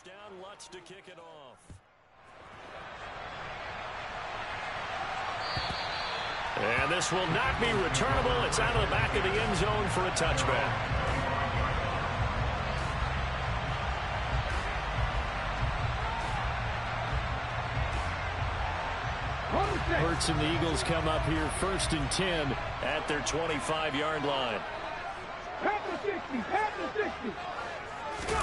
First down, Lutz to kick it off. And this will not be returnable. It's out of the back of the end zone for a touchback. Hurts and the Eagles come up here 1st and 10 at their 25-yard line. Pass the 60, pass the 60. Go.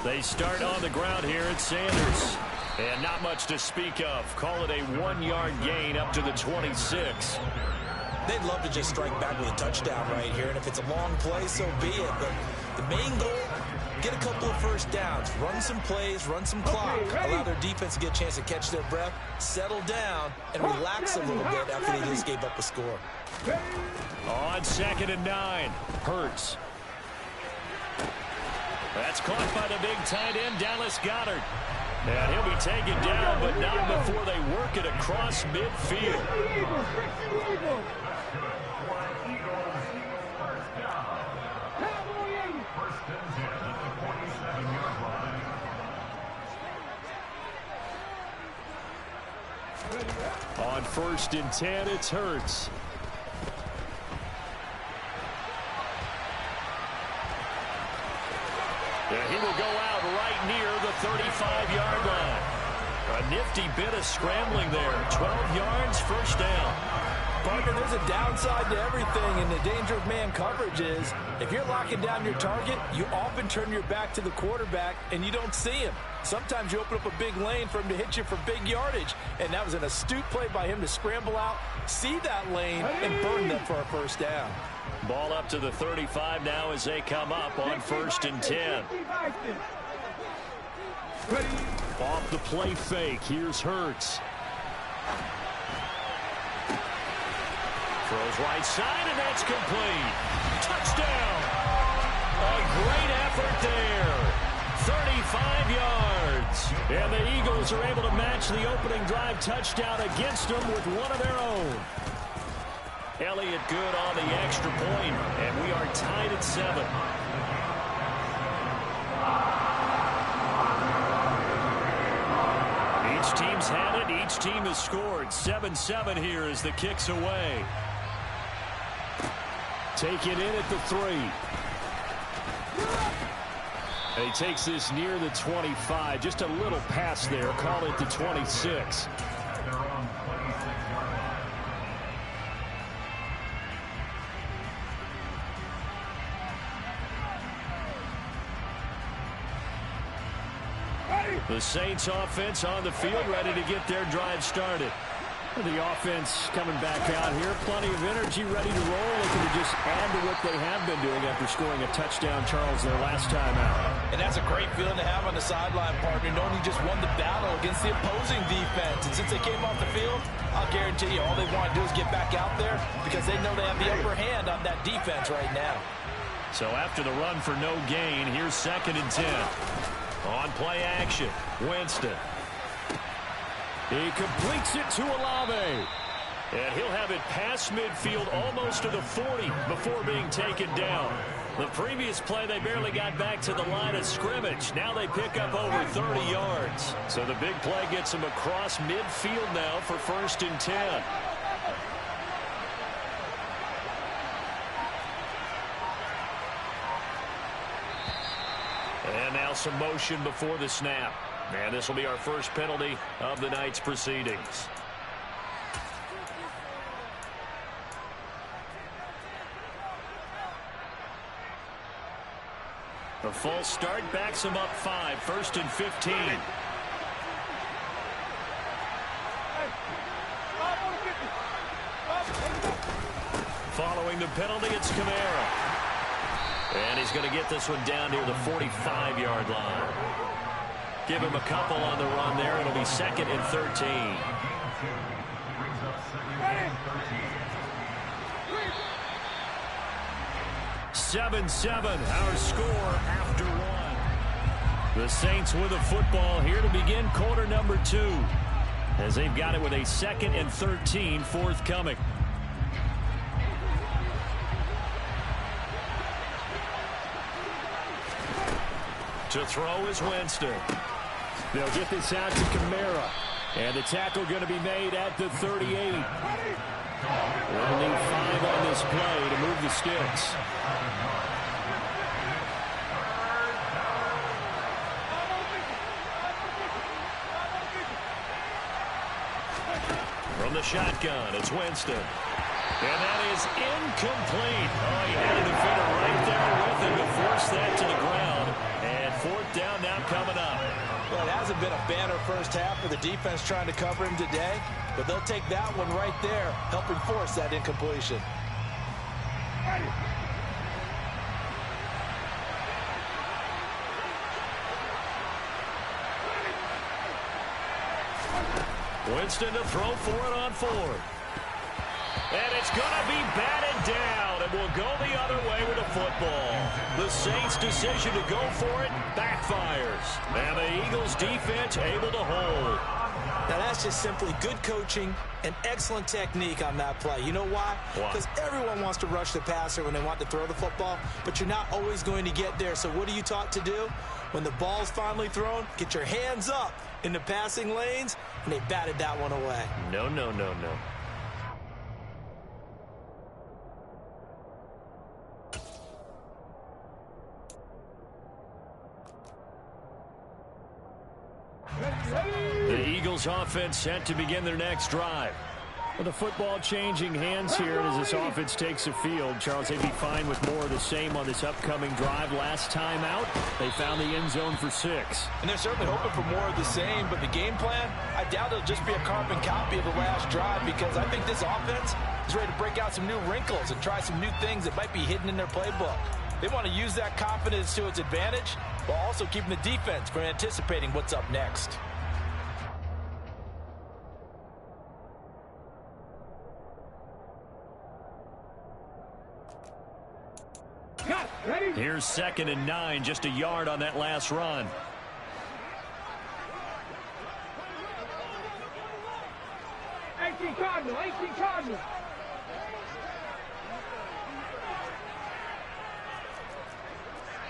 They start on the ground here at Sanders. And not much to speak of. Call it a 1-yard gain up to the 26. They'd love to just strike back with a touchdown right here. And if it's a long play, so be it. But the main goal, get a couple of first downs. Run some plays, run some clock. Allow their defense to get a chance to catch their breath, settle down, and relax a little bit after they just gave up a score. On 2nd and 9, Hurts. That's caught by the big tight end, Dallas Goedert. And he'll be taken down, but not before they work it across midfield. On 1st and 10, it's Hurts. And he will go out right near the 35-yard line. A nifty bit of scrambling there. 12 yards, first down. Partner, there's a downside to everything, and the danger of man coverage is if you're locking down your target, you often turn your back to the quarterback and you don't see him. Sometimes you open up a big lane for him to hit you for big yardage, and that was an astute play by him to scramble out, see that lane, and burn them for a first down. Ball up to the 35 now as they come up on 1st and 10. Off the play fake, here's Hurts. Throws right side, and that's complete. Touchdown! A great effort there. 35 yards. And the Eagles are able to match the opening drive touchdown against them with one of their own. Elliott good on the extra point, and we are tied at 7. Each team's had it. Each team has scored. 7-7 here as the kick's away. Take it in at the 3. And he takes this near the 25. Just a little pass there. Call it the 26. The Saints offense on the field, ready to get their drive started. The offense coming back out here. Plenty of energy, ready to roll. Looking to just add to what they have been doing after scoring a touchdown, Charles, their last time out. And that's a great feeling to have on the sideline, partner, knowing you just won the battle against the opposing defense. And since they came off the field, I'll guarantee you all they want to do is get back out there because they know they have the upper hand on that defense right now. So after the run for no gain, here's 2nd and 10. On play action, Winston. He completes it to Olave. And he'll have it past midfield almost to the 40 before being taken down. The previous play, they barely got back to the line of scrimmage. Now they pick up over 30 yards. So the big play gets them across midfield now for 1st and 10. And now some motion before the snap. And this will be our first penalty of the night's proceedings. The false start backs him up 5, 1st and 15. Following the penalty, it's Kamara. And he's going to get this one down near the 45-yard line. Give him a couple on the run there. It'll be 2nd and 13. Seven, our score after 1. The Saints with a football here to begin quarter number 2. As they've got it with a 2nd and 13 forthcoming. To throw is Winston. They'll get this out to Kamara. And the tackle going to be made at the 38. We'll need 5 on this play to move the sticks. From the shotgun, it's Winston. And that is incomplete. Oh, he had a defender right there with him to force that to the ground. And 4th down now coming up. Well, it hasn't been a banner first half for the defense trying to cover him today, but they'll take that one right there, helping force that incompletion. Winston to throw for it on 4th. And it's going to be batted down, and will go the other way with the football. The Saints' decision to go for it backfires. And the Eagles' defense able to hold. Now, that's just simply good coaching and excellent technique on that play. You know why? Because everyone wants to rush the passer when they want to throw the football, but you're not always going to get there. So what are you taught to do? When the ball's finally thrown, get your hands up in the passing lanes, and they batted that one away. No, no, no, no. The Eagles offense set to begin their next drive. Well, the football changing hands here as this offense takes the field. Charles, they'd be fine with more of the same on this upcoming drive. Last time out, they found the end zone for 6. And they're certainly hoping for more of the same, but the game plan, I doubt it'll just be a carbon copy of the last drive, because I think this offense is ready to break out some new wrinkles and try some new things that might be hidden in their playbook. They want to use that confidence to its advantage while also keeping the defense from anticipating what's up next. Here's 2nd and 9, just a yard on that last run. Cardinal, 18 Cardinal.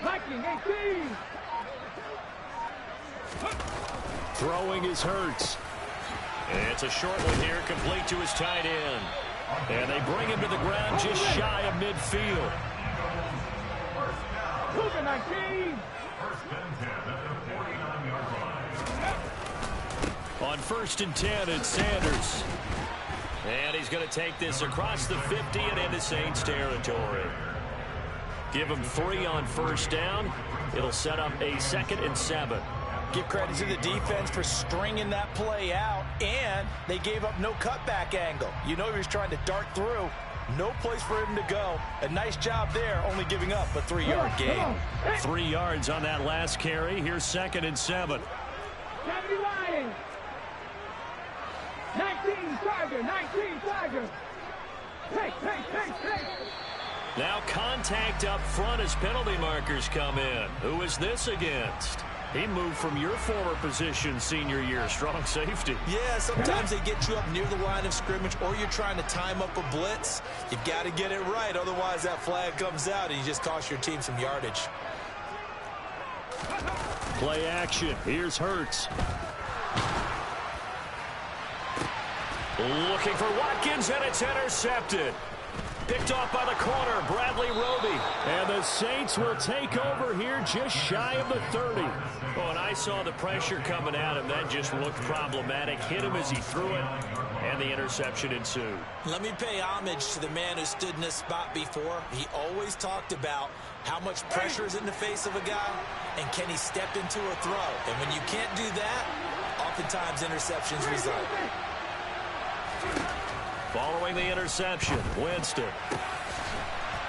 Viking, 18. Throwing is Hurts. It's a short one here, complete to his tight end. And they bring him to the ground just shy of midfield. Cougar, 19. On 1st and 10, it's Sanders. And he's going to take this across the 50 and into Saints territory. Give him 3 on 1st down. It'll set up a 2nd and 7. Give credit to the defense for stringing that play out, and they gave up no cutback angle. You know he was trying to dart through. No place for him to go. A nice job there, only giving up a 3-yard gain. 3 yards on that last carry. Here's 2nd and 7. 70 Lions. 19 Tiger, 19 Tiger. Take. Now contact up front as penalty markers come in. Who is this against? He moved from your former position senior year, strong safety. Yeah, sometimes they get you up near the line of scrimmage, or you're trying to time up a blitz. You've got to get it right, otherwise that flag comes out and you just cost your team some yardage. Play action. Here's Hurts. Looking for Watkins, and it's intercepted. Picked off by the corner, Bradley Roby. And the Saints will take over here just shy of the 30. Oh, and I saw the pressure coming at him. That just looked problematic. Hit him as he threw it, and the interception ensued. Let me pay homage to the man who stood in this spot before. He always talked about how much pressure is in the face of a guy, and can he step into a throw. And when you can't do that, oftentimes interceptions result. Following the interception, Winston.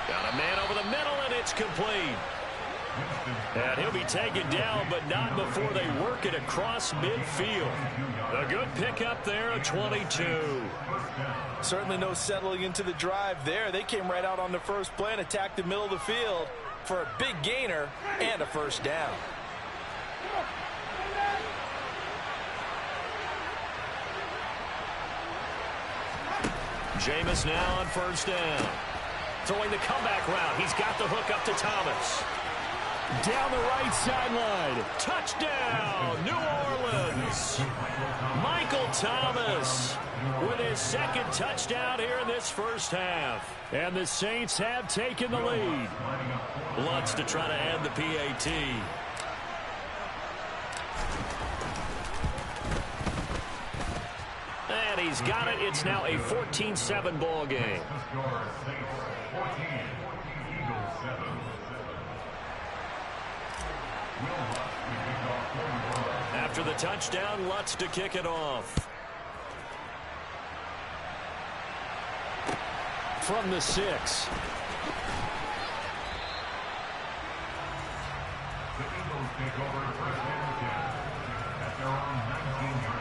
Got a man over the middle, and it's complete. And he'll be taken down, but not before they work it across midfield. A good pickup there, a 22. Certainly no settling into the drive there. They came right out on the first play and attacked the middle of the field for a big gainer and a 1st down. Jameis now on 1st down. Throwing the comeback route. He's got the hook up to Thomas. Down the right sideline. Touchdown, New Orleans. Michael Thomas with his second touchdown here in this first half. And the Saints have taken the lead. Lutz to try to add the PAT. And he's got it. It's now a 14-7 ball game. After the touchdown, Lutz to kick it off. From the 6. The Eagles take over first and 10 at their own 19-yard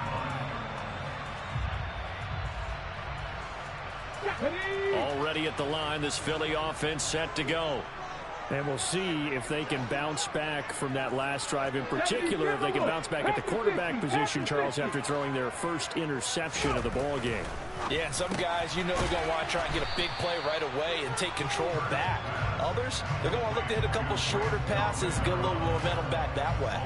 line. Already at the line, this Philly offense set to go. And we'll see if they can bounce back from that last drive, in particular if they can bounce back at the quarterback position, Charles, after throwing their first interception of the ball game. Yeah, and some guys, you know they're going to want to try and get a big play right away and take control back. Others, they're going to want to look to hit a couple shorter passes, get a little momentum back that way.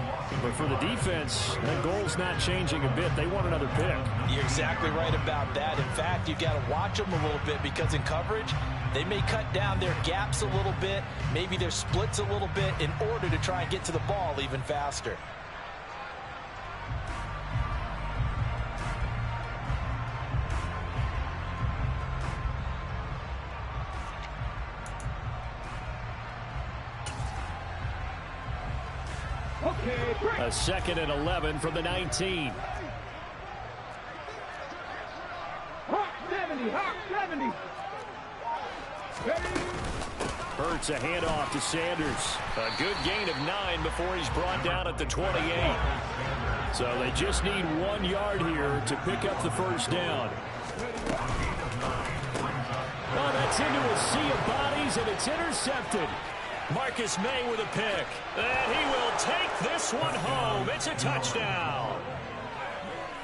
But for the defense, that goal's not changing a bit. They want another pick. You're exactly right about that. In fact, you've got to watch them a little bit because in coverage, they may cut down their gaps a little bit, maybe their splits a little bit in order to try and get to the ball even faster. A 2nd and 11 from the 19. Hawk 70, Hawk 70. Hurts a handoff to Sanders. A good gain of 9 before he's brought down at the 28. So they just need 1 yard here to pick up the first down. Oh, that's into a sea of bodies, and it's intercepted. Marcus May with a pick. And he will take this one home. It's a touchdown.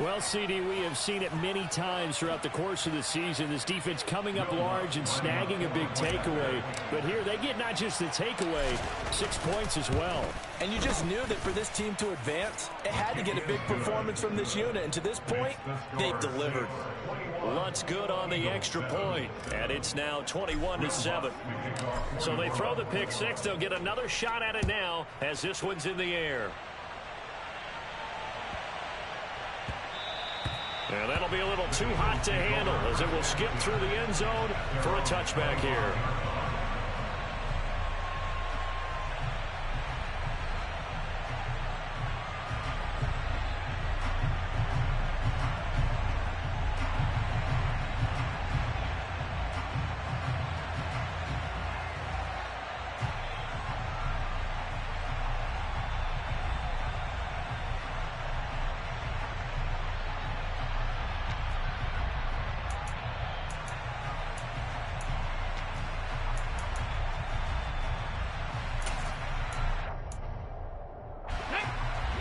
Well, CD, we have seen it many times throughout the course of the season. This defense coming up large and snagging a big takeaway. But here they get not just the takeaway, 6 points as well. And you just knew that for this team to advance, it had to get a big performance from this unit. And to this point, they've delivered. Lutz good on the extra point. And it's now 21-7. So they throw the pick 6. They'll get another shot at it now as this one's in the air. And that'll be a little too hot to handle as it will skip through the end zone for a touchback here.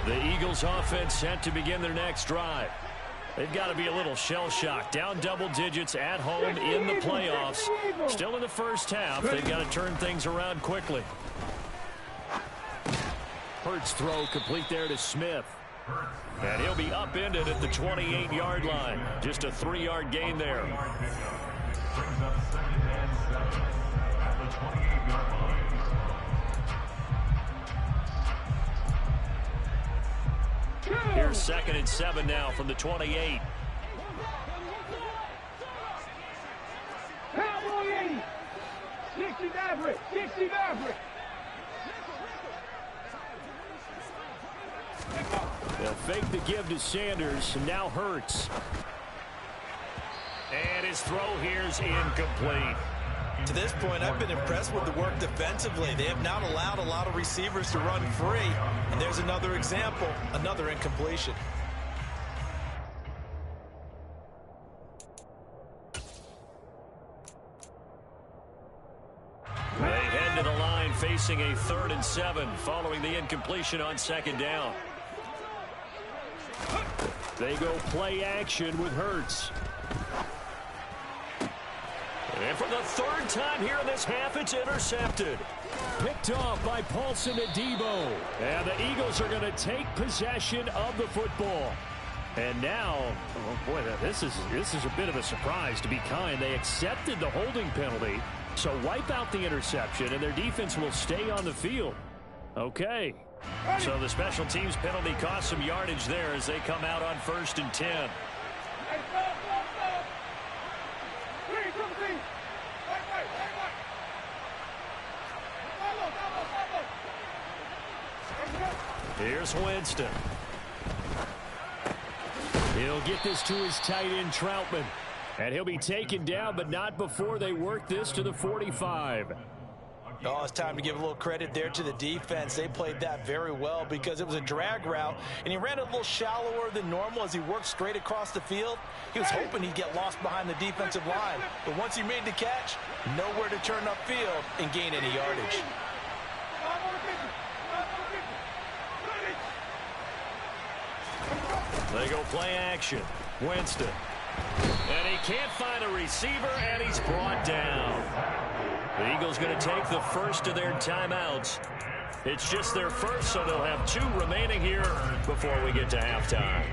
The Eagles offense set to begin their next drive. They've got to be a little shell-shocked. Down double digits at home in the playoffs. Still in the first half. They've got to turn things around quickly. Hurts throw complete there to Smith. And he'll be upended at the 28-yard line. Just a 3-yard gain there. Brings up 2nd and 7 at the 28-yard line. Here's 2nd and 7 now from the 28. Cowboy 80. 60 Maverick. 60 Maverick. They'll fake the give to Sanders, and now Hurts. And his throw here's incomplete. To this point, I've been impressed with the work defensively. They have not allowed a lot of receivers to run free. And there's another example, another incompletion. They head to the line facing a 3rd and 7 following the incompletion on 2nd down. They go play action with Hurts. And for the 3rd time here in this half, it's intercepted. Picked off by Paulson Adebo. And the Eagles are going to take possession of the football. And now, oh boy, this is a bit of a surprise, to be kind. They accepted the holding penalty, so wipe out the interception, and their defense will stay on the field. Okay. So the special teams penalty cost some yardage there as they come out on 1st and 10. Here's Winston. He'll get this to his tight end, Troutman. And he'll be taken down, but not before they work this to the 45. Oh, it's time to give a little credit there to the defense. They played that very well because it was a drag route, and he ran a little shallower than normal as he worked straight across the field. He was hoping he'd get lost behind the defensive line, but once he made the catch, nowhere to turn upfield and gain any yardage. They go play action. Winston. And he can't find a receiver, and he's brought down. The Eagles going to take the first of their timeouts. It's just their first, so they'll have 2 remaining here before we get to halftime.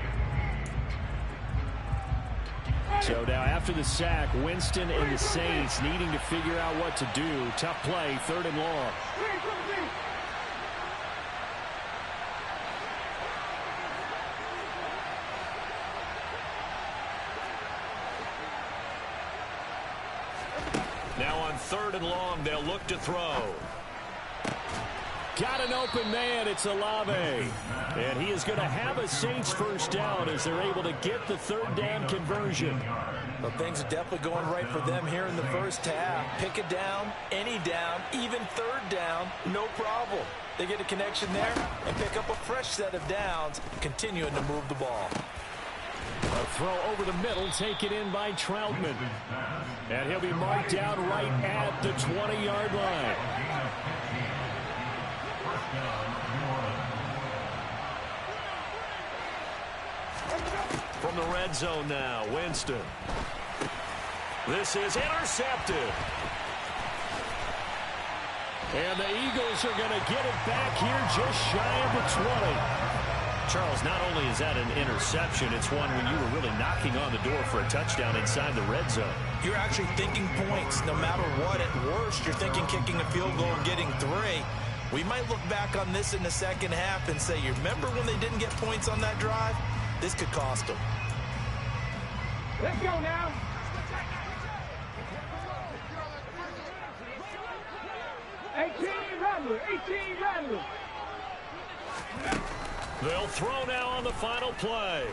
So now after the sack, Winston and the Saints needing to figure out what to do. Tough play, 3rd and long. Now on 3rd and long, they'll look to throw. Got an open man. It's Olave. And he is going to have a Saints first down as they're able to get the 3rd down conversion. Well, things are definitely going right for them here in the first half. Pick it down, any down, even 3rd down, no problem. They get a connection there and pick up a fresh set of downs, continuing to move the ball. A throw over the middle, taken in by Troutman. And he'll be marked down right at the 20-yard line. From the red zone now, Winston. This is intercepted. And the Eagles are going to get it back here just shy of the 20. Charles, not only is that an interception, it's one when you were really knocking on the door for a touchdown inside the red zone. You're actually thinking points no matter what. At worst, you're thinking kicking a field goal and getting 3. We might look back on this in the second half and say, you remember when they didn't get points on that drive? This could cost them. Let's go now. Rattler. They'll throw now on the final play.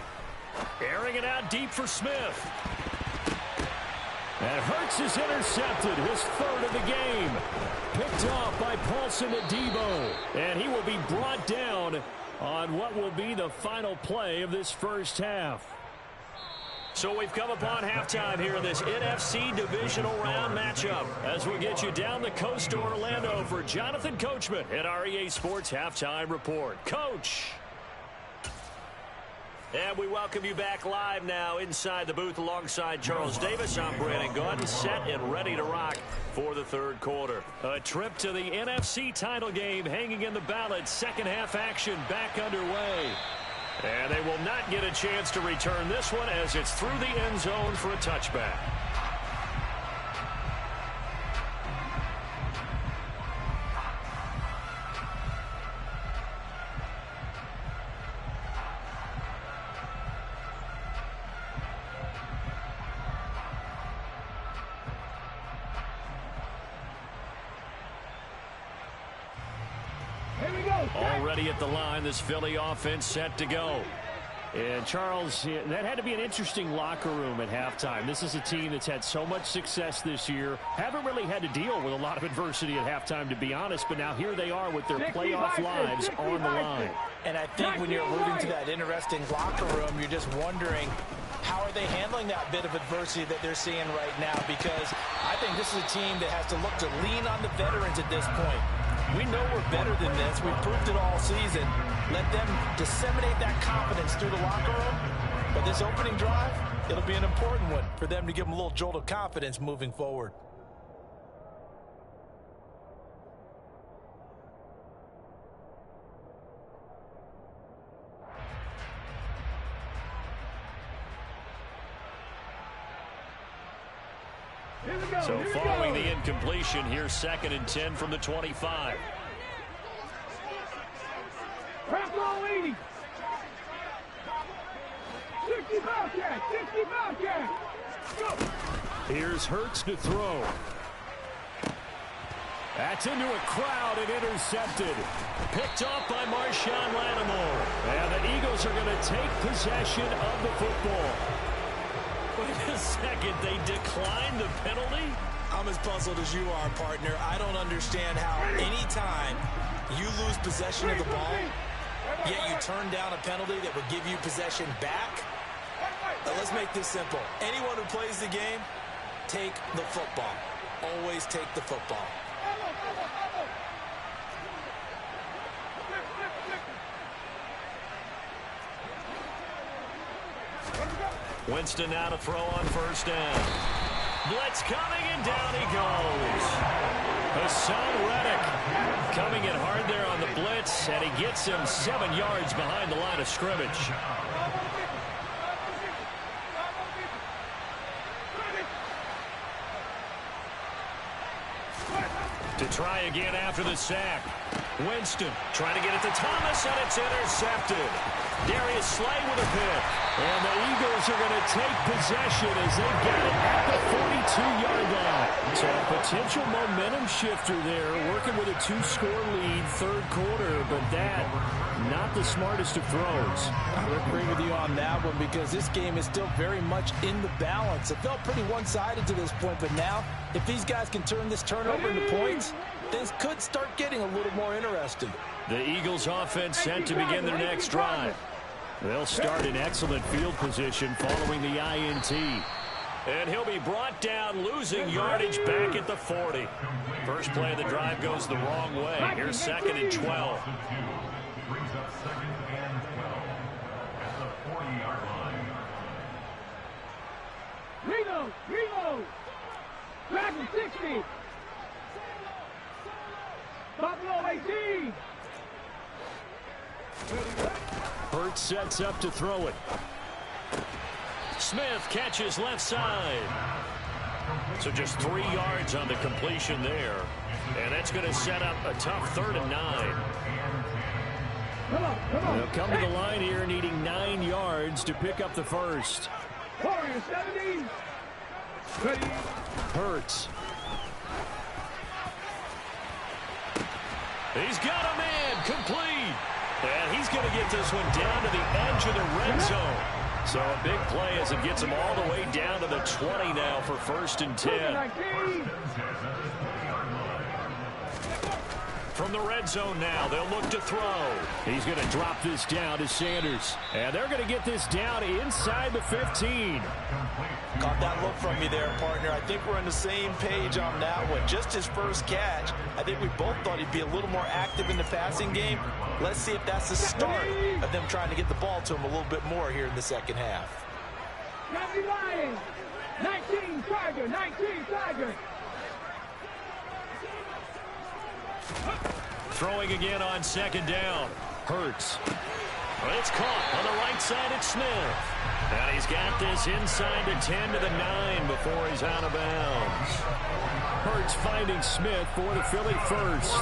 Airing it out deep for Smith. And Hurts is intercepted, his 3rd of the game. Picked off by Paulson Adebo. And he will be brought down on what will be the final play of this first half. So we've come upon halftime here in this NFC Divisional Round matchup as we get you down the coast to Orlando for Jonathan Coachman at our EA Sports Halftime Report. Coach! And we welcome you back live now inside the booth alongside Charles Davis. I'm Brandon Gaudin, set and ready to rock for the 3rd quarter. A trip to the NFC title game hanging in the balance. Second half action back underway. And they will not get a chance to return this one as it's through the end zone for a touchback. Already at the line, this Philly offense set to go. And Charles, that had to be an interesting locker room at halftime. This is a team that's had so much success this year. Haven't really had to deal with a lot of adversity at halftime, to be honest. But now here they are with their playoff lives on the line. And I think when you're alluding to that interesting locker room, you're just wondering, how are they handling that bit of adversity that they're seeing right now? Because I think this is a team that has to look to lean on the veterans at this point. We know we're better than this. We've proved it all season. Let them disseminate that confidence through the locker room. But this opening drive, it'll be an important one for them to give them a little jolt of confidence moving forward. So following the incompletion, here's 2nd and 10 from the 25. Crack roll 80. 60 Bobcat. 60 Bobcat. Go. Here's Hurts to throw. That's into a crowd and intercepted. Picked off by Marshawn Lattimore. And the Eagles are going to take possession of the football. Wait a second, they declined the penalty? I'm as puzzled as you are, partner. I don't understand how any time you lose possession of the ball, yet you turn down a penalty that would give you possession back. Let's make this simple. Anyone who plays the game, take the football. Always take the football. Winston now to throw on 1st down. Blitz coming, and down he goes. Hassan Reddick coming in hard there on the blitz, and he gets him 7 yards behind the line of scrimmage. To try again after the sack. Winston trying to get it to Thomas, and it's intercepted. Darius Slay with a pick. And the Eagles are going to take possession as they get it at the 42-yard line. So a potential momentum shifter there, working with a 2-score lead, 3rd quarter, but that, not the smartest of throws. I would agree with you on that one because this game is still very much in the balance. It felt pretty one-sided to this point, but now, if these guys can turn this turnover into points, this could start getting a little more interesting. The Eagles offense set to begin their next drive. They'll start in excellent field position following the INT. And he'll be brought down, losing yardage back at the 40. First play of the drive goes the wrong way. Here's 2nd and 12. Brings up 2nd and 12 at the 40-yard line. Reload. Back to 60. Buffalo 18. Hurts sets up to throw it. Smith catches left side. So just 3 yards on the completion there. And that's going to set up a tough 3rd and 9. Come on. They'll come to the line here needing 9 yards to pick up the first. Warrior 70. Ready. Hurts. He's got a man complete. And he's going to get this one down to the edge of the red zone. So a big play as it gets him all the way down to the 20 now for 1st and 10. From the red zone now, they'll look to throw. He's going to drop this down to Sanders. And they're going to get this down inside the 15. Caught that look from you there, partner. I think we're on the same page on that one. Just his first catch. I think we both thought he'd be a little more active in the passing game. Let's see if that's the start of them trying to get the ball to him a little bit more here in the second half. 19 Tiger. Throwing again on 2nd down. Hurts. It's caught on the right side at Smith. And he's got this inside the 10 to the 9 before he's out of bounds. Hurts finding Smith for the Philly first.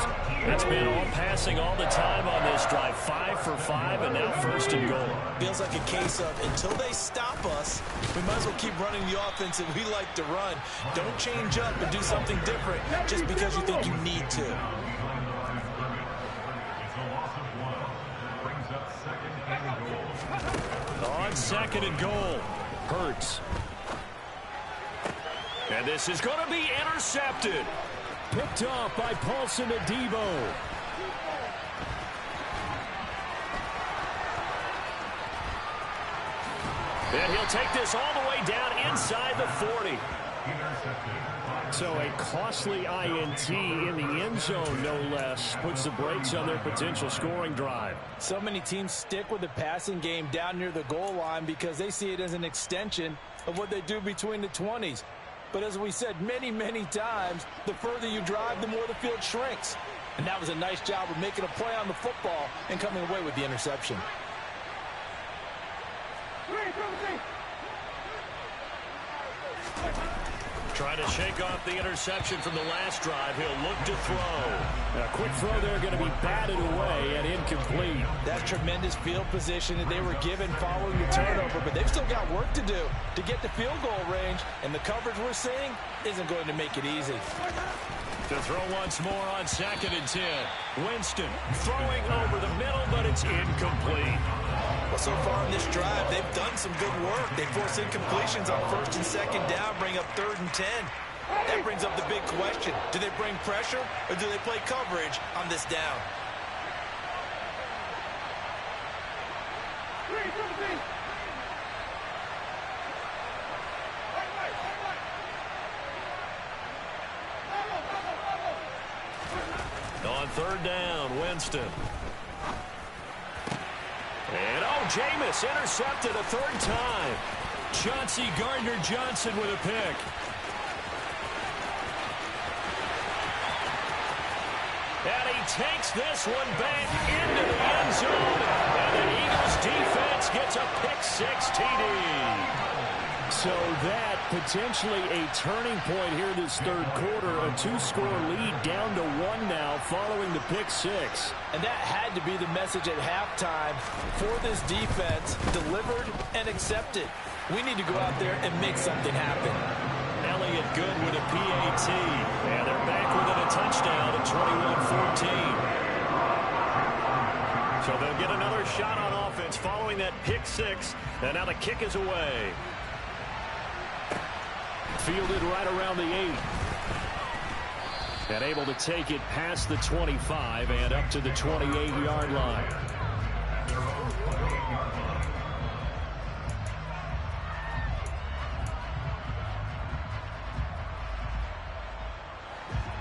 It's been all passing all the time on this drive. 5 for 5 and now 1st and goal. Feels like a case of until they stop us, we might as well keep running the offense that we like to run. Don't change up and do something different just because you think you need to. On 2nd and goal. Hurts. And this is going to be intercepted. Picked off by Paulson Adebo. And he'll take this all the way down inside the 40. So a costly INT in the end zone, no less, puts the brakes on their potential scoring drive. So many teams stick with the passing game down near the goal line because they see it as an extension of what they do between the 20s. But as we said many, many times, the further you drive, the more the field shrinks. And that was a nice job of making a play on the football and coming away with the interception. Trying to shake off the interception from the last drive. He'll look to throw. A quick throw there going to be batted away and incomplete. That's tremendous field position that they were given following the turnover, but they've still got work to do to get the field goal range, and the coverage we're seeing isn't going to make it easy. To throw once more on 2nd and 10. Winston throwing over the middle, but it's incomplete. Well, so far in this drive, they've done some good work. They force incompletions on 1st and 2nd down, bring up 3rd and 10. That brings up the big question. Do they bring pressure, or do they play coverage on this down? On 3rd down, Winston. And, Jameis intercepted a 3rd time. Chauncey Gardner-Johnson with a pick. And he takes this one back into the end zone. And the Eagles defense gets a pick-6 TD. So that potentially a turning point here this 3rd quarter. A 2-score lead down to 1 now following the pick-6. And that had to be the message at halftime for this defense, delivered and accepted. We need to go out there and make something happen. Elliott good with a PAT. And they're back within a touchdown at 21-14. So they'll get another shot on offense following that pick-6. And now the kick is away. Fielded right around the 8. And able to take it past the 25 and up to the 28-yard line.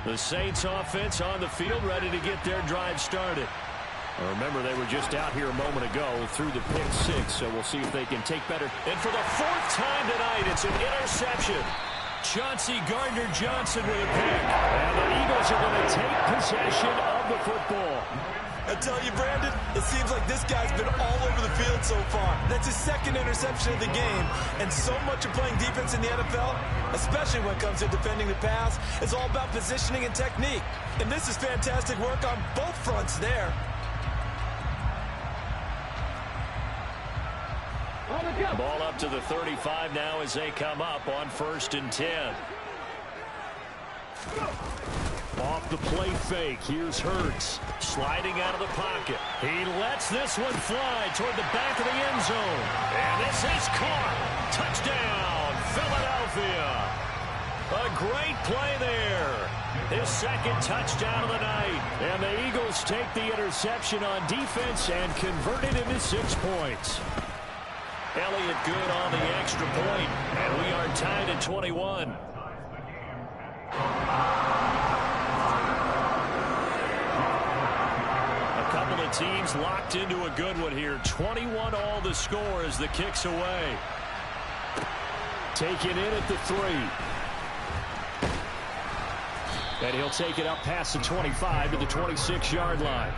The Saints offense on the field, ready to get their drive started. Remember, they were just out here a moment ago through the pick-6, so we'll see if they can take better. And for the 4th time tonight, it's an interception. Chauncey Gardner-Johnson with a pick. And the Eagles are going to take possession of the football. I tell you, Brandon, it seems like this guy's been all over the field so far. That's his 2nd interception of the game. And so much of playing defense in the NFL, especially when it comes to defending the pass, is all about positioning and technique. And this is fantastic work on both fronts there. Ball up to the 35 now as they come up on 1st and 10. Off the play fake. Here's Hurts. Sliding out of the pocket. He lets this one fly toward the back of the end zone. And this is caught. Touchdown, Philadelphia. A great play there. His 2nd touchdown of the night. And the Eagles take the interception on defense and convert it into 6 points. Elliott good on the extra point, and we are tied at 21. A couple of teams locked into a good one here. 21 all the score as the kick's away. Taken in at the 3. And he'll take it up past the 25 to the 26-yard line.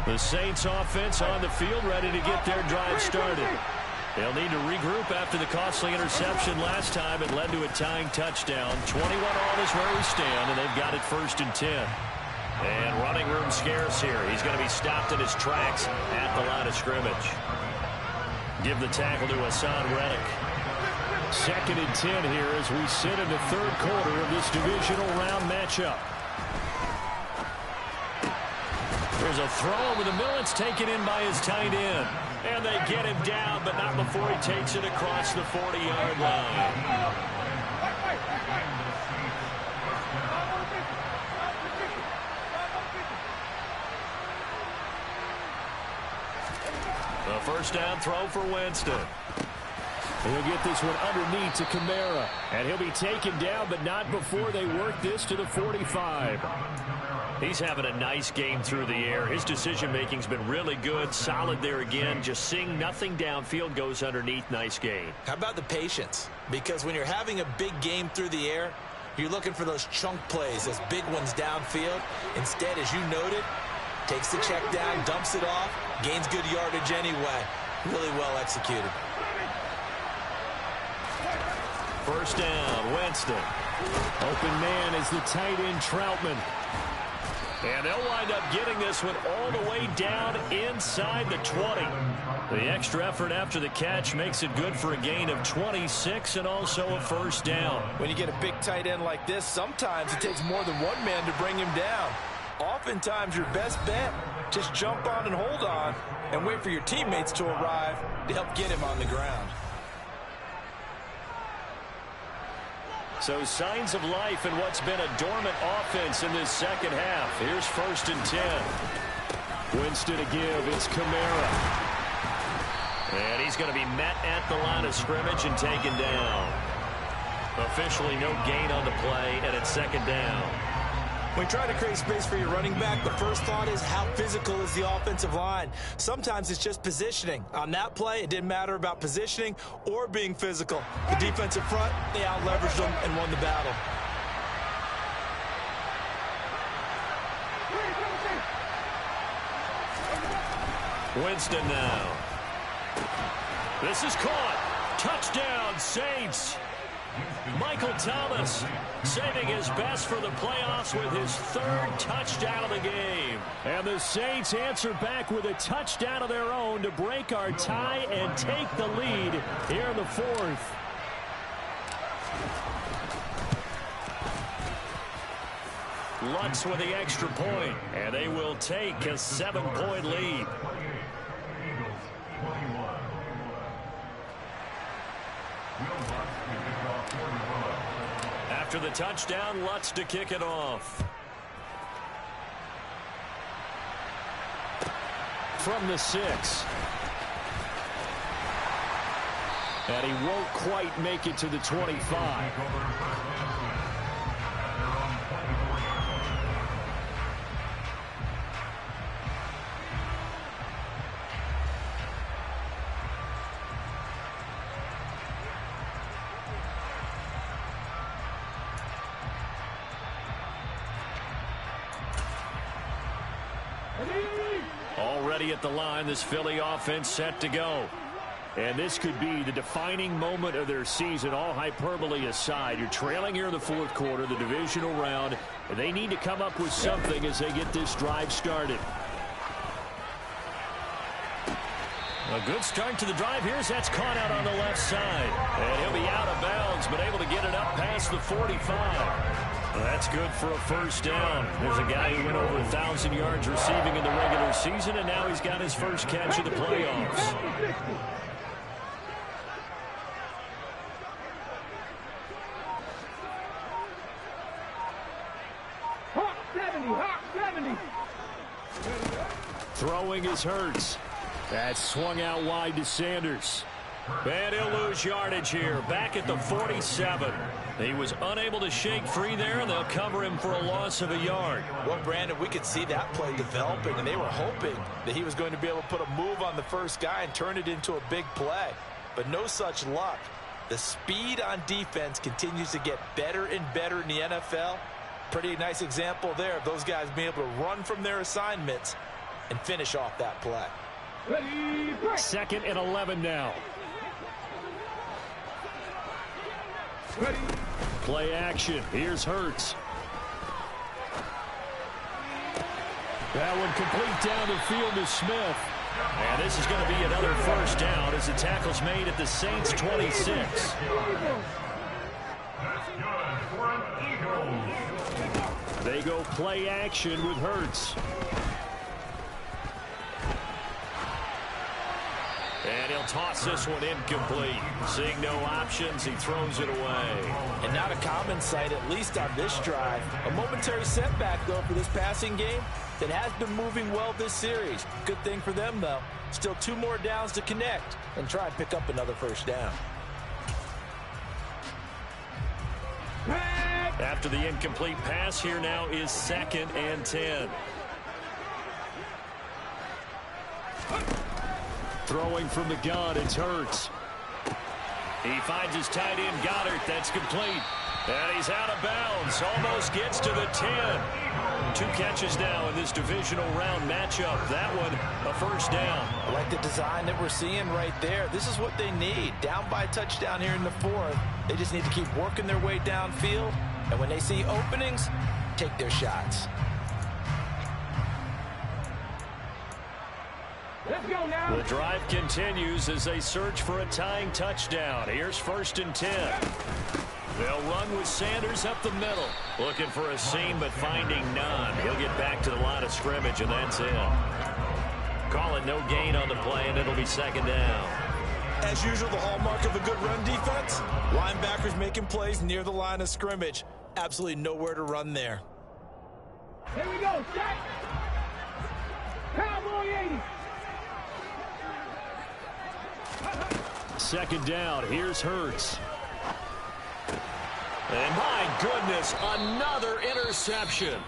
The Saints offense on the field, ready to get their drive started. They'll need to regroup after the costly interception last time. It led to a tying touchdown. 21 all is where we stand, and they've got it 1st and 10. And running room scarce here. He's going to be stopped in his tracks at the line of scrimmage. Give the tackle to Hassan Reddick. 2nd and 10 here as we sit in the 3rd quarter of this divisional round matchup. There's a throw over the middle. It's taken in by his tight end. And they get him down, but not before he takes it across the 40-yard line. The 1st down throw for Winston. He'll get this one underneath to Kamara. And he'll be taken down, but not before they work this to the 45. He's having a nice game through the air. His decision-making's been really good, solid there again. Just seeing nothing downfield, goes underneath. Nice game. How about the patience? Because when you're having a big game through the air, You're looking for those chunk plays, those big ones downfield. Instead, as you noted, takes the check down, dumps it off, gains good yardage anyway. Really well executed. First down, Winston. Open man is the tight end, Troutman. And they'll wind up getting this one all the way down inside the 20. The extra effort after the catch makes it good for a gain of 26 and also a first down. When you get a big tight end like this, sometimes it takes more than one man to bring him down. Oftentimes, your best bet, just jump on and hold on and wait for your teammates to arrive to help get him on the ground. So signs of life in what's been a dormant offense in this second half. Here's first and 10. Winston to give. It's Kamara. And he's going to be met at the line of scrimmage and taken down. Officially no gain on the play, and it's second down. When you try to create space for your running back, the first thought is how physical is the offensive line. Sometimes it's just positioning. On that play, it didn't matter about positioning or being physical. The defensive front, they out-leveraged them and won the battle. Winston now. This is caught. Touchdown, Saints. Michael Thomas saving his best for the playoffs with his third touchdown of the game. And the Saints answer back with a touchdown of their own to break our tie and take the lead here in the fourth. Lutz with the extra point, and they will take a 7-point lead. After the touchdown, Lutz to kick it off. From the 6. And he won't quite make it to the 25. Already at the line, this Philly offense set to go. And this could be the defining moment of their season, all hyperbole aside. You're trailing here in the fourth quarter, the divisional round, and they need to come up with something as they get this drive started. A good start to the drive here as that's caught out on the left side. And he'll be out of bounds, but able to get it up past the 45. That's good for a first down. There's a guy who went over 1,000 yards receiving in the regular season, and now he's got his first catch in the playoffs. Hawk 70, Hawk 70. Throwing is Hurts. That swung out wide to Sanders. And he'll lose yardage here, back at the 47. He was unable to shake free there, and they'll cover him for a loss of a yard. Well, Brandon, we could see that play developing, and they were hoping that he was going to be able to put a move on the first guy and turn it into a big play. But no such luck. The speed on defense continues to get better and better in the NFL. Pretty nice example there of those guys being able to run from their assignments and finish off that play. Ready, break. 2nd and 11 now. Ready. Play action. Here's Hurts. That one complete down the field to Smith. And this is going to be another first down as the tackle's made at the Saints' 26. That's good for an Eagles. They go play action with Hurts. And he'll toss this one incomplete. Seeing no options, he throws it away. And not a common sight, at least on this drive. A momentary setback, though, for this passing game that has been moving well this series. Good thing for them, though. Still 2 more downs to connect and try and pick up another first down. After the incomplete pass, here now is 2nd and 10. Throwing from the gun, it's Hurts. He finds his tight end, Goddard. That's complete. And he's out of bounds. Almost gets to the 10. 2 catches now in this divisional round matchup. That one, a first down. I like the design that we're seeing right there. This is what they need. Down by a touchdown here in the 4th. They just need to keep working their way downfield. And when they see openings, take their shots. Let's go now. The drive continues as they search for a tying touchdown. Here's 1st and 10. They'll run with Sanders up the middle. Looking for a seam, but finding none. He'll get back to the line of scrimmage, and that's it. Call it no gain on the play, and it'll be 2nd down. As usual, the hallmark of a good run defense, linebackers making plays near the line of scrimmage. Absolutely nowhere to run there. Here we go, Jack. Cowboy 80. 2nd down. Here's Hurts. And my goodness, another interception.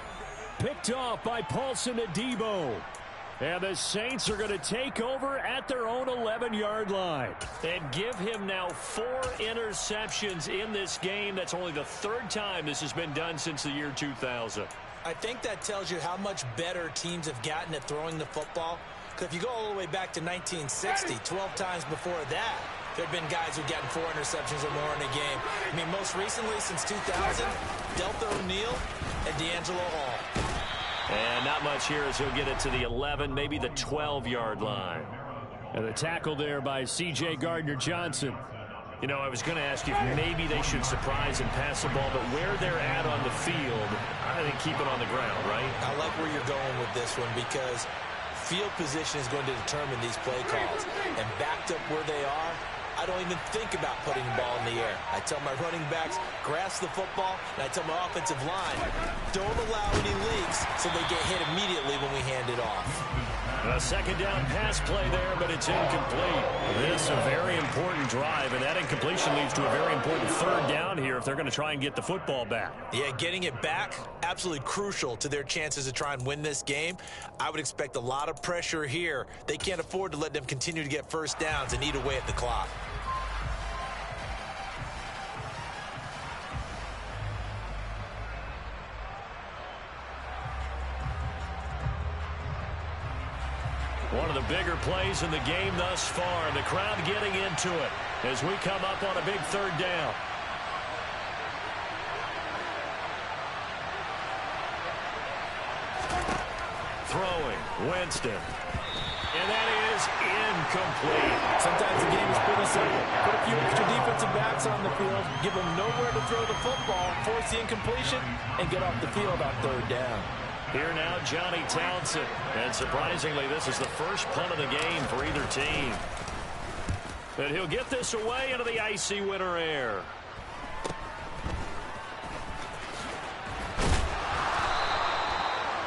Picked off by Paulson Adebo. And the Saints are going to take over at their own 11-yard line. And give him now 4 interceptions in this game. That's only the 3rd time this has been done since the year 2000. I think that tells you how much better teams have gotten at throwing the football. Because if you go all the way back to 1960, 12 times before that, there have been guys who've gotten 4 interceptions or more in a game. I mean, most recently, since 2000, Delta O'Neal and D'Angelo Hall. And not much here as he'll get it to the 11, maybe the 12-yard line. And the tackle there by C.J. Gardner-Johnson. You know, I was going to ask you if maybe they should surprise and pass the ball, but where they're at on the field, I think keep it on the ground, right? I like where you're going with this one because field position is going to determine these play calls. And backed up where they are, I don't even think about putting the ball in the air. I tell my running backs, grasp the football, and I tell my offensive line, don't allow any leaks so they get hit immediately when we hand it off. A 2nd down pass play there, but it's incomplete. This is a very important drive, and that incompletion leads to a very important 3rd down here if they're going to try and get the football back. Yeah, getting it back, absolutely crucial to their chances to try and win this game. I would expect a lot of pressure here. They can't afford to let them continue to get 1st downs and eat away at the clock. One of the bigger plays in the game thus far, and the crowd getting into it as we come up on a big 3rd down. Throwing, Winston. And that is incomplete. Sometimes the game is pretty simple. Put a few extra defensive backs on the field, give them nowhere to throw the football, force the incompletion, and get off the field on 3rd down. Here now, Johnny Townsend. And surprisingly, this is the first punt of the game for either team. And he'll get this away into the icy winter air.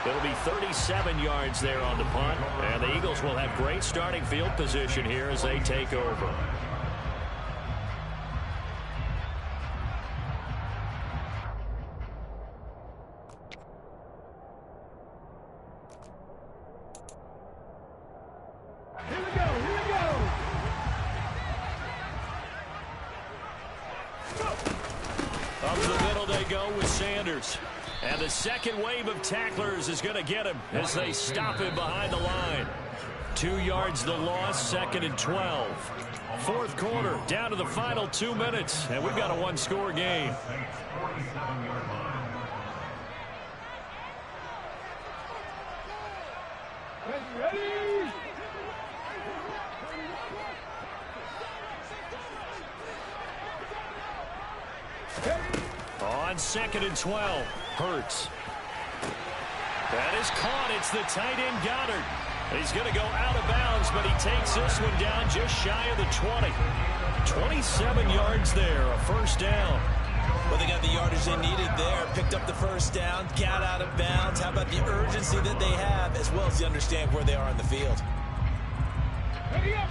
It'll be 37 yards there on the punt. And the Eagles will have great starting field position here as they take over. Up the middle they go with Sanders. And the second wave of tacklers is going to get him as they stop him behind the line. 2 yards the loss, 2nd and 12. 4th quarter, down to the final 2 minutes, and we've got a 1-score game. Ready? On 2nd and 12, Hurts. That is caught. It's the tight end Goddard. He's going to go out of bounds, but he takes this one down just shy of the 20. 27 yards there, a 1st down. Well, they got the yardage they needed there, picked up the 1st down, got out of bounds. How about the urgency that they have, as well as the understand where they are on the field? Ready up.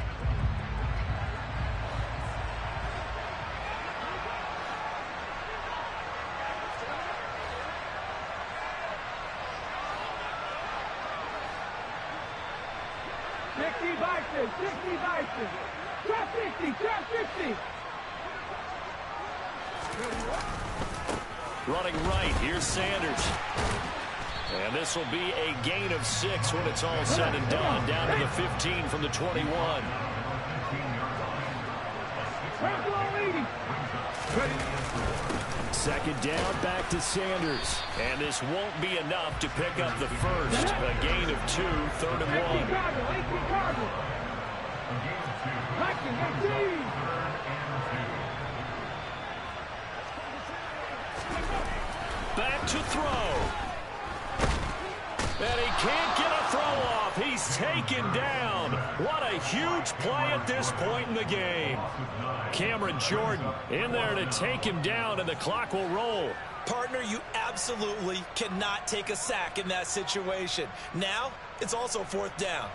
Bison, 60 Bison. Trap 60, trap 60. Running right, here's Sanders. And this will be a gain of 6 when it's all said and done. Down to the 15 from the 21. Second down, back to Sanders. And this won't be enough to pick up the first. A gain of 2, 3rd and 1. Back to throw. And he can't get a throw off. He's taken down. What a huge play at this point in the game. Cameron Jordan in there to take him down, and the clock will roll. Partner, you absolutely cannot take a sack in that situation. Now, it's also 4th down.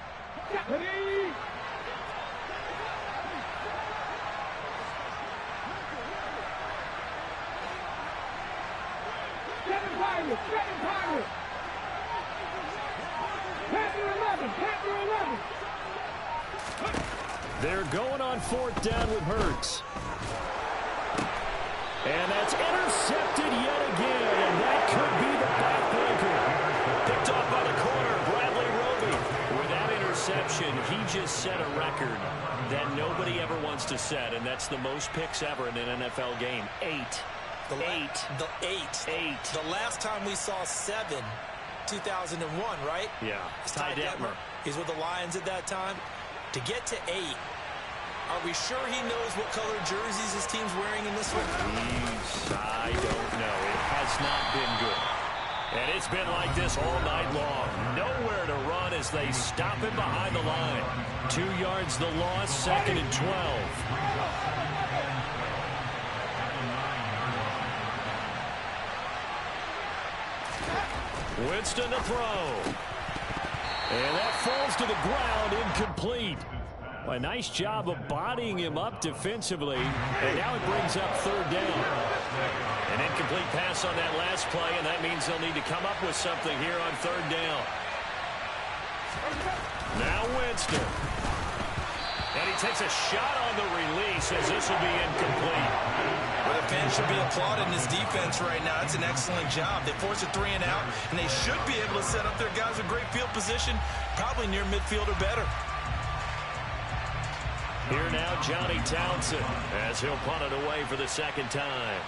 They're going on 4th down with Hurts. And that's intercepted yet again, and that could be the backbreaker. Picked off by the corner, Bradley Roby. With that interception, he just set a record that nobody ever wants to set, and that's the most picks ever in an NFL game. 8. The 8. The last time we saw 7, 2001, right? Yeah. Ty Detmer. He's with the Lions at that time. To get to 8, are we sure he knows what color jerseys his team's wearing in this one? I don't know. It has not been good. And it's been like this all night long. Nowhere to run as they stop him behind the line. 2 yards the loss, 2nd and 12. Winston to throw. And that falls to the ground, incomplete. A nice job of bodying him up defensively. And now it brings up 3rd down. An incomplete pass on that last play, and that means they'll need to come up with something here on 3rd down. Now Winston. And he takes a shot on the release as this will be incomplete. Well, the fans should be applauding this defense right now. It's an excellent job. They force a 3 and out, and they should be able to set up their guys with great field position, probably near midfield or better. Here now, Johnny Townsend, as he'll punt it away for the 2nd time.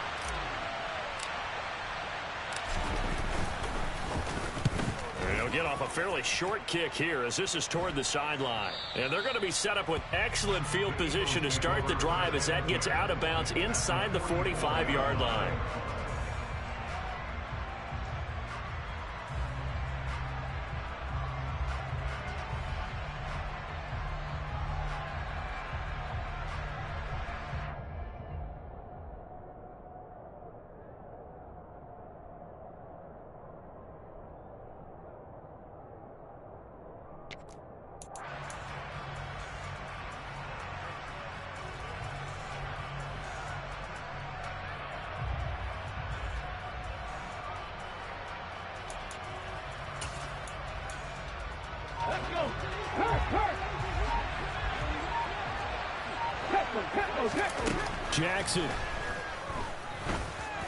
He'll get off a fairly short kick here as this is toward the sideline. And they're going to be set up with excellent field position to start the drive as that gets out of bounds inside the 45-yard line. Jackson.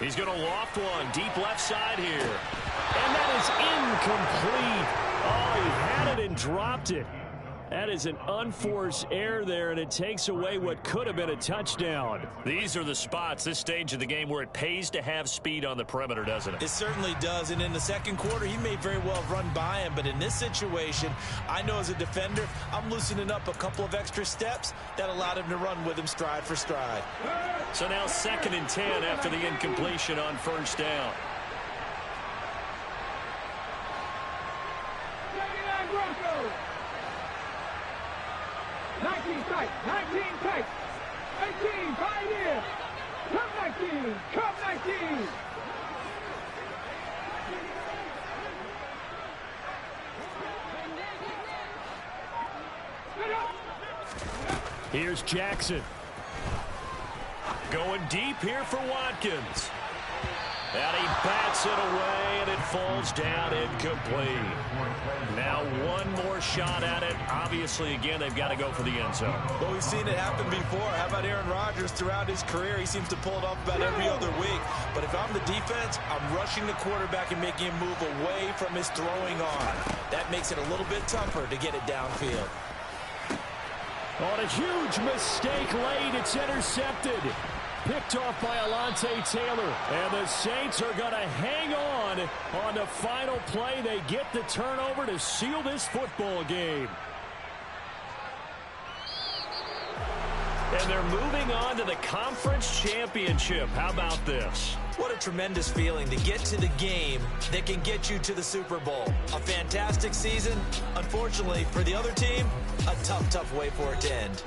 He's going to loft one deep left side here. And that is incomplete. Oh, he had it and dropped it. That is an unforced error there, and it takes away what could have been a touchdown. These are the spots, this stage of the game, where it pays to have speed on the perimeter, doesn't it? It certainly does, and in the 2nd quarter, he may very well have run by him, but in this situation, I know as a defender, I'm loosening up a couple of extra steps that allowed him to run with him stride for stride. So now 2nd and 10 after the incompletion on 1st down. Broncos. 19 tight, 19 tight, 18, right in, come 19, come 19. Here's Jackson. Going deep here for Watkins. And he bats it away, and it falls down incomplete. Now one more shot at it. Obviously, again, they've got to go for the end zone. Well, we've seen it happen before. How about Aaron Rodgers throughout his career? He seems to pull it off about every other week. But if I'm the defense, I'm rushing the quarterback and making him move away from his throwing arm. That makes it a little bit tougher to get it downfield. On a huge mistake late, it's intercepted. Picked off by Alontae Taylor. And the Saints are going to hang on the final play. They get the turnover to seal this football game. And they're moving on to the conference championship. How about this? What a tremendous feeling to get to the game that can get you to the Super Bowl. A fantastic season. Unfortunately, for the other team, a tough way for it to end.